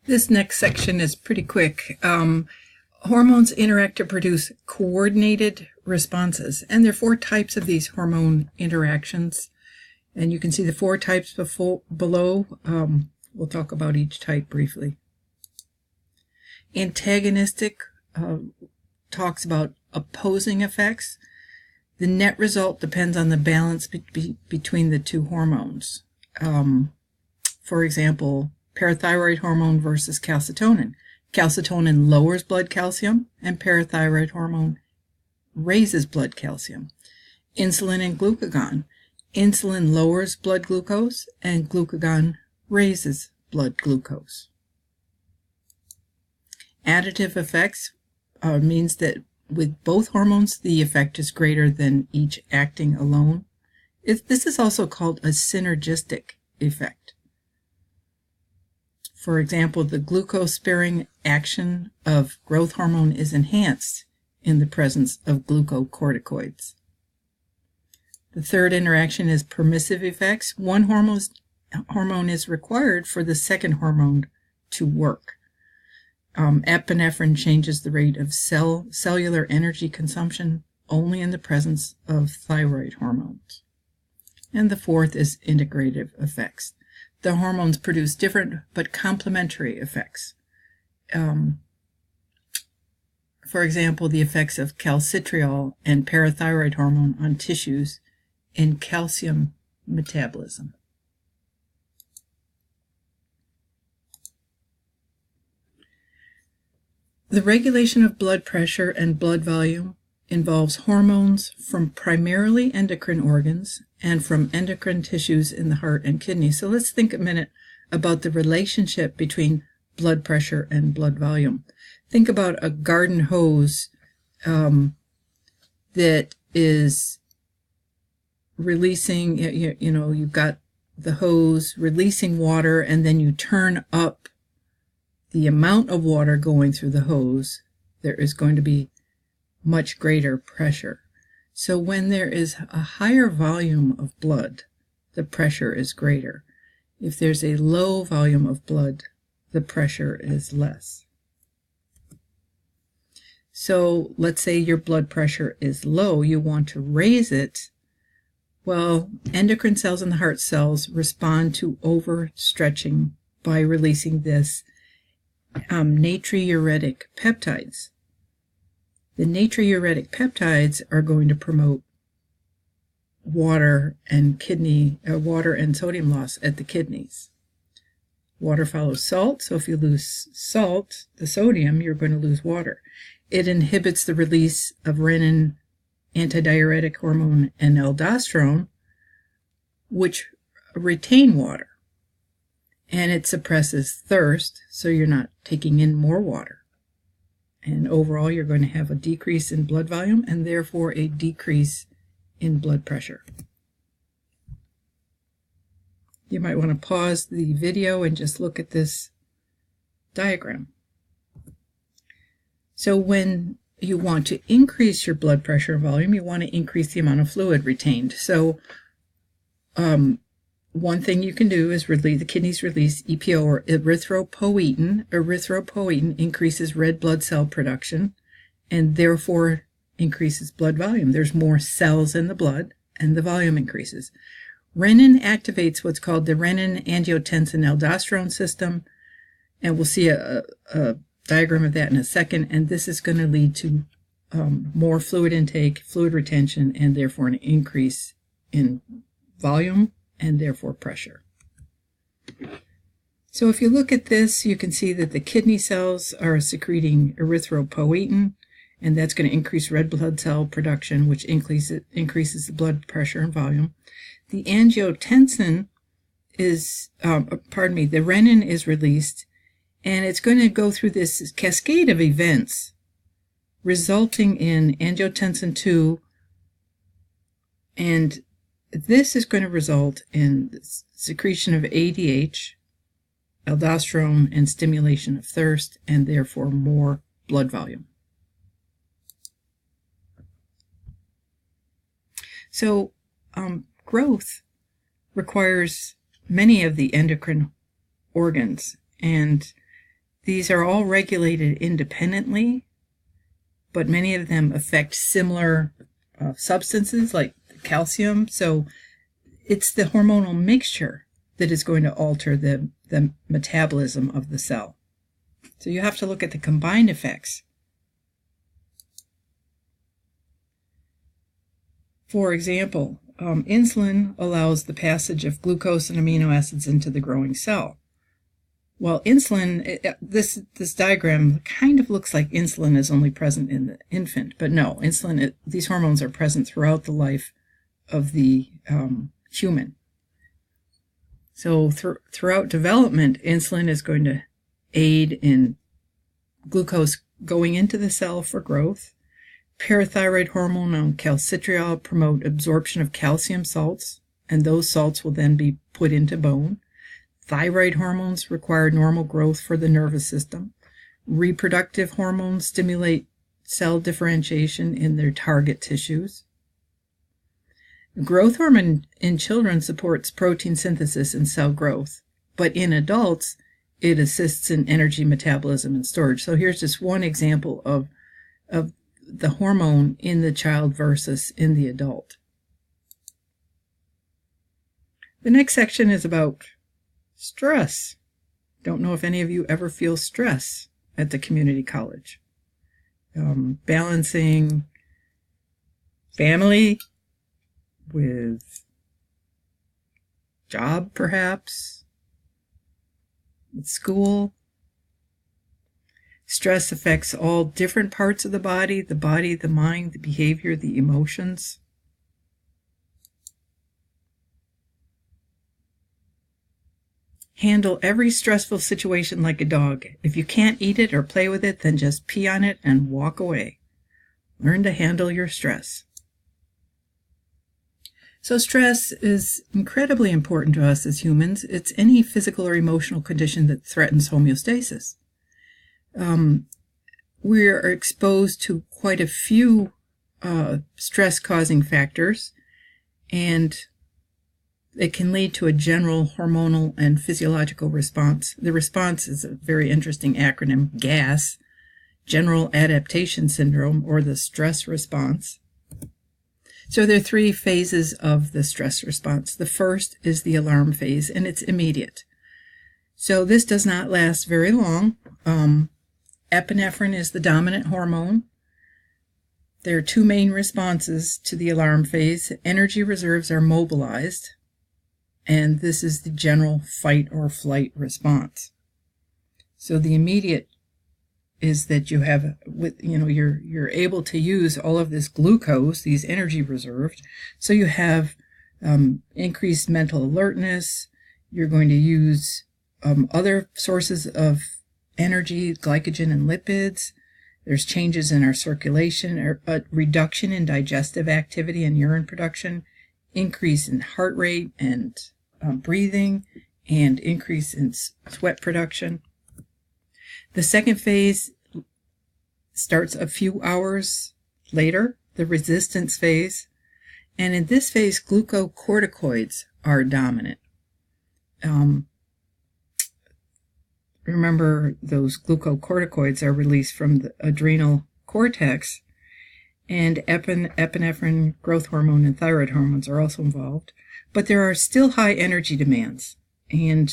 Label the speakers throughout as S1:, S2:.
S1: This next section is pretty quick. Hormones interact to produce coordinated responses, and there are 4 types of these hormone interactions, and you can see the 4 types below. We'll talk about each type briefly. Antagonistic talks about opposing effects. The net result depends on the balance between the 2 hormones. For example, parathyroid hormone versus calcitonin. Calcitonin lowers blood calcium, and parathyroid hormone raises blood calcium. Insulin and glucagon. Insulin lowers blood glucose, and glucagon raises blood glucose. Additive effects means that with both hormones, the effect is greater than each acting alone. This is also called a synergistic effect. For example, the glucose-sparing action of growth hormone is enhanced in the presence of glucocorticoids. The third interaction is permissive effects. One hormone is required for the second hormone to work. Epinephrine changes the rate of cellular energy consumption only in the presence of thyroid hormones. And the fourth is integrative effects. The hormones produce different but complementary effects. For example, the effects of calcitriol and parathyroid hormone on tissues in calcium metabolism. The regulation of blood pressure and blood volume involves hormones from primarily endocrine organs and from endocrine tissues in the heart and kidneys. So let's think a minute about the relationship between blood pressure and blood volume. Think about a garden hose that is releasing, you've got the hose releasing water, and then you turn up the amount of water going through the hose. There is going to be much greater pressure. So when there is a higher volume of blood, the pressure is greater. If there's a low volume of blood, the pressure is less. So let's say your blood pressure is low, you want to raise it. Well, endocrine cells and the heart cells respond to overstretching by releasing this natriuretic peptides. The natriuretic peptides are going to promote water and sodium loss at the kidneys. Water follows salt, so if you lose salt, the sodium, you're going to lose water. It inhibits the release of renin, antidiuretic hormone, and aldosterone, which retain water. And it suppresses thirst, so you're not taking in more water. And overall, you're going to have a decrease in blood volume and therefore a decrease in blood pressure. You might want to pause the video and just look at this diagram. So when you want to increase your blood pressure and volume, you want to increase the amount of fluid retained. So one thing you can do is the kidneys release EPO, or erythropoietin. Erythropoietin increases red blood cell production and therefore increases blood volume. There's more cells in the blood and the volume increases. Renin activates what's called the renin-angiotensin-aldosterone system, and we'll see a diagram of that in a second, and this is going to lead to more fluid intake, fluid retention, and therefore an increase in volume and therefore pressure. So if you look at this, you can see that the kidney cells are secreting erythropoietin, and that's going to increase red blood cell production, which increases the blood pressure and volume. The angiotensin is, the renin is released, and it's going to go through this cascade of events, resulting in angiotensin II, and this is going to result in secretion of ADH, aldosterone, and stimulation of thirst, and therefore more blood volume. So growth requires many of the endocrine organs, and These are all regulated independently, but many of them affect similar substances like calcium. So it's the hormonal mixture that is going to alter the metabolism of the cell. So you have to look at the combined effects. For example, insulin allows the passage of glucose and amino acids into the growing cell. Well, insulin, this diagram kind of looks like insulin is only present in the infant, but no, insulin, these hormones are present throughout the life of the human. So throughout development, insulin is going to aid in glucose going into the cell for growth. Parathyroid hormone and calcitriol promote absorption of calcium salts, and those salts will then be put into bone. Thyroid hormones require normal growth for the nervous system. Reproductive hormones stimulate cell differentiation in their target tissues. Growth hormone in children supports protein synthesis and cell growth, but in adults, it assists in energy metabolism and storage. So here's just one example of the hormone in the child versus in the adult. The next section is about stress. Don't know if any of you ever feel stress at the community college. Balancing family with job, perhaps, with school. Stress affects all different parts of the body, the mind, the behavior, the emotions. Handle every stressful situation like a dog. If you can't eat it or play with it, then just pee on it and walk away. Learn to handle your stress. So stress is incredibly important to us as humans. It's any physical or emotional condition that threatens homeostasis. We are exposed to quite a few stress-causing factors, and it can lead to a general hormonal and physiological response. The response is a very interesting acronym, GAS, General Adaptation Syndrome, or the stress response. So there are three phases of the stress response. The first is the alarm phase, and it's immediate. So this does not last very long. Epinephrine is the dominant hormone. There are two main responses to the alarm phase. Energy reserves are mobilized, and this is the general fight or flight response. So the immediate is that you have, you're able to use all of this glucose, these energy reserves, so you have increased mental alertness. You're going to use other sources of energy, glycogen and lipids. There's changes in our circulation, a reduction in digestive activity and urine production, increase in heart rate and breathing, and increase in sweat production. The second phase starts a few hours later, the resistance phase, and in this phase, glucocorticoids are dominant. Remember, those glucocorticoids are released from the adrenal cortex, and epinephrine, growth hormone, and thyroid hormones are also involved. But there are still high energy demands, and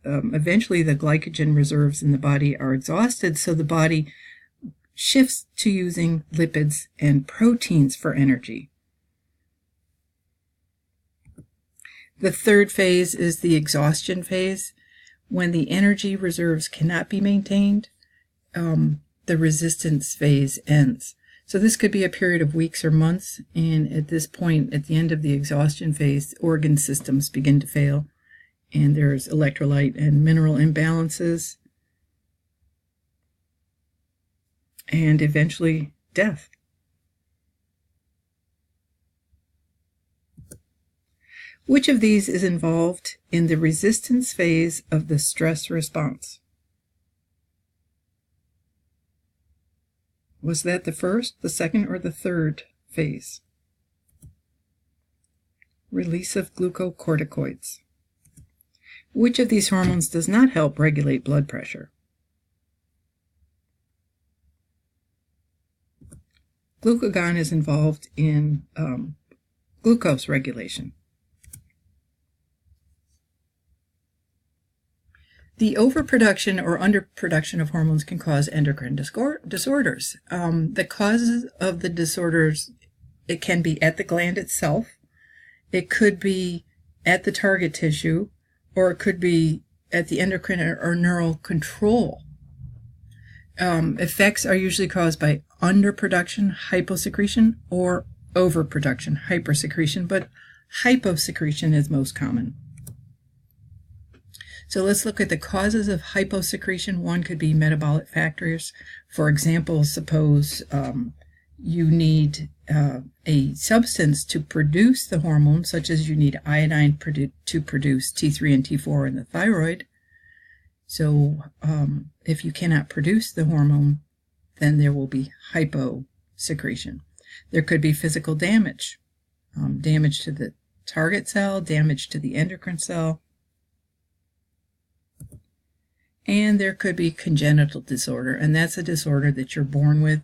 S1: eventually the glycogen reserves in the body are exhausted, so the body shifts to using lipids and proteins for energy. The third phase is the exhaustion phase. When the energy reserves cannot be maintained, the resistance phase ends. So this could be a period of weeks or months, and at this point, at the end of the exhaustion phase, organ systems begin to fail, and there's electrolyte and mineral imbalances, and eventually death. Which of these is involved in the resistance phase of the stress response? Was that the first, the second, or the third phase? Release of glucocorticoids. Which of these hormones does not help regulate blood pressure? Glucagon is involved in glucose regulation. The overproduction or underproduction of hormones can cause endocrine disorders. The causes of the disorders, it can be at the gland itself, it could be at the target tissue, or it could be at the endocrine or neural control. Effects are usually caused by underproduction, hyposecretion, or overproduction, hypersecretion, but hyposecretion is most common. So let's look at the causes of hyposecretion. One could be metabolic factors. For example, suppose you need a substance to produce the hormone, such as you need iodine to produce T3 and T4 in the thyroid. So if you cannot produce the hormone, then there will be hyposecretion. There could be physical damage, damage to the target cell, damage to the endocrine cell, and there could be congenital disorder, and that's a disorder that you're born with,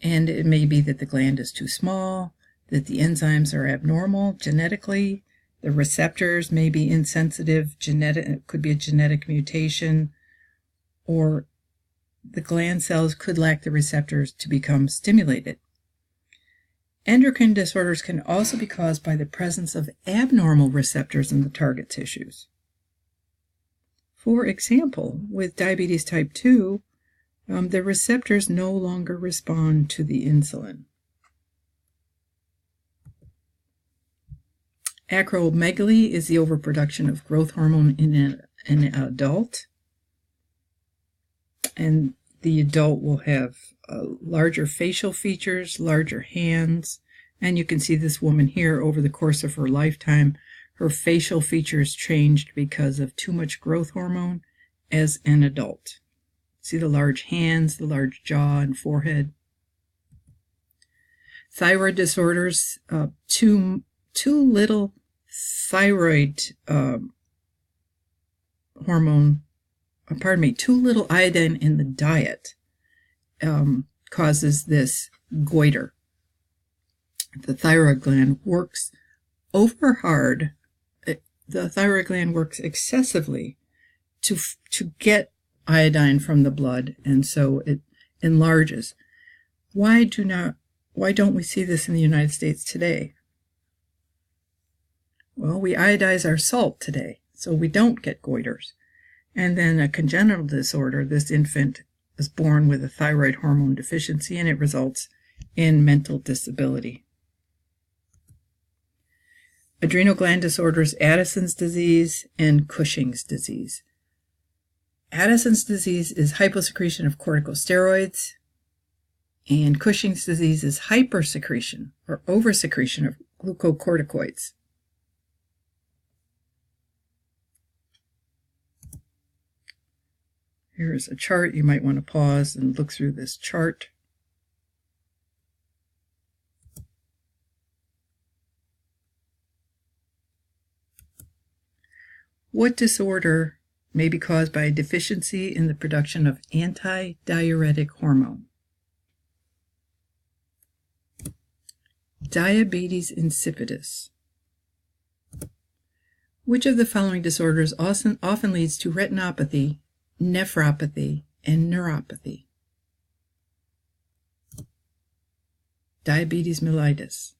S1: and it may be that the gland is too small, that the enzymes are abnormal genetically, the receptors may be insensitive, it could be a genetic mutation, or the gland cells could lack the receptors to become stimulated. Endocrine disorders can also be caused by the presence of abnormal receptors in the target tissues. For example, with diabetes type 2, the receptors no longer respond to the insulin. Acromegaly is the overproduction of growth hormone in an adult, and the adult will have larger facial features, larger hands, and you can see this woman here over the course of her lifetime. Her facial features changed because of too much growth hormone as an adult. See the large hands, the large jaw and forehead. Thyroid disorders, too little thyroid too little iodine in the diet causes this goiter. The thyroid gland works over hard. The thyroid gland works excessively to get iodine from the blood, and so it enlarges. Why don't we see this in the United States today? Well, we iodize our salt today, so we don't get goiters. And then a congenital disorder, this infant is born with a thyroid hormone deficiency, and it results in mental disability. Adrenal gland disorders, Addison's disease and Cushing's disease. Addison's disease is hyposecretion of corticosteroids, and Cushing's disease is hypersecretion or oversecretion of glucocorticoids. Here is a chart. You might want to pause and look through this chart. What disorder may be caused by a deficiency in the production of antidiuretic hormone? Diabetes insipidus. Which of the following disorders often leads to retinopathy, nephropathy, and neuropathy? Diabetes mellitus.